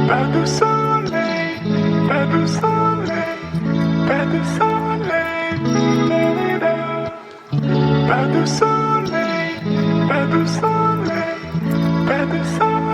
Pas de soleil, pas de soleil, pas de soleil, pas de soleil, pas de soleil, pas de soleil.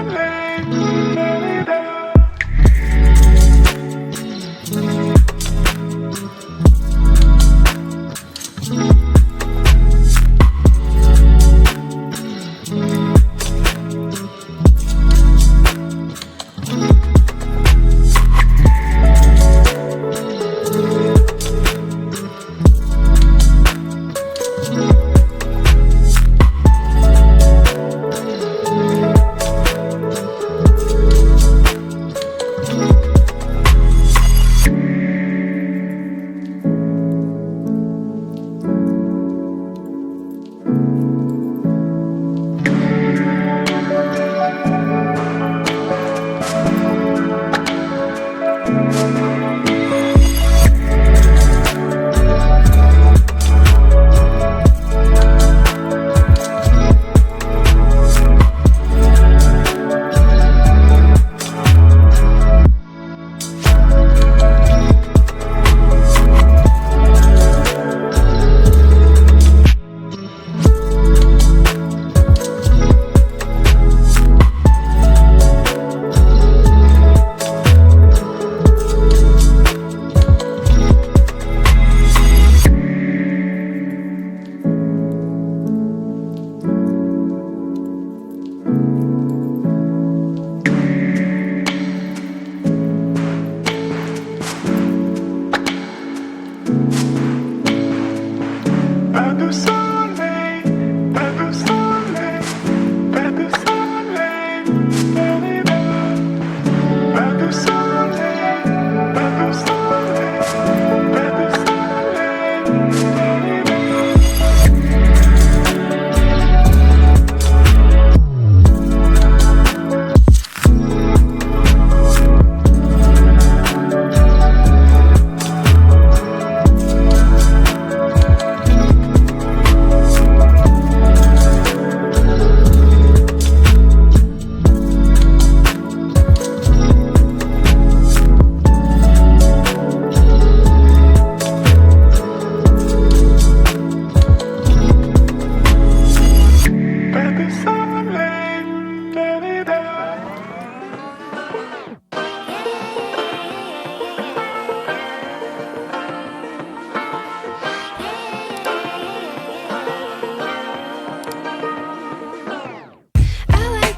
Pas de soleil, pas de soleil, pas de soleil, pas de soleil, pas de soleil, pas de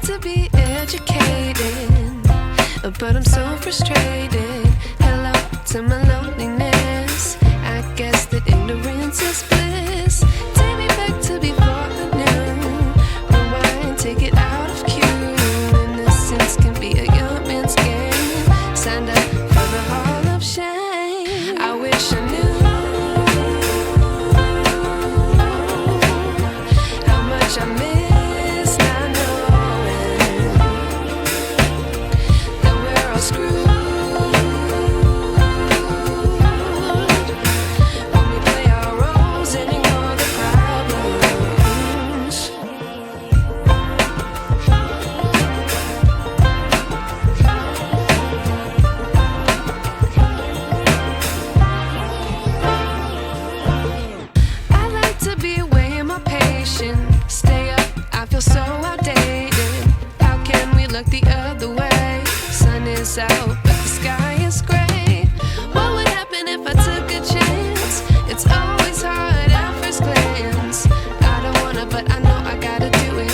to be educated, but I'm so frustrated. Hello to my loneliness. I guess that ignorance is bliss. Take me back to before I knew. Rewind, take it out of cue. Innocence can be a young man's game. Signed up for the hall of shame. I wish I knew how much I miss. Stay up, I feel so outdated. How can we look the other way? Sun is out, but the sky is gray. What would happen if I took a chance? It's always hard at first glance. I don't wanna, but I know I gotta do it.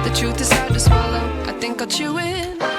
The truth is hard to swallow, I think I'll chew it.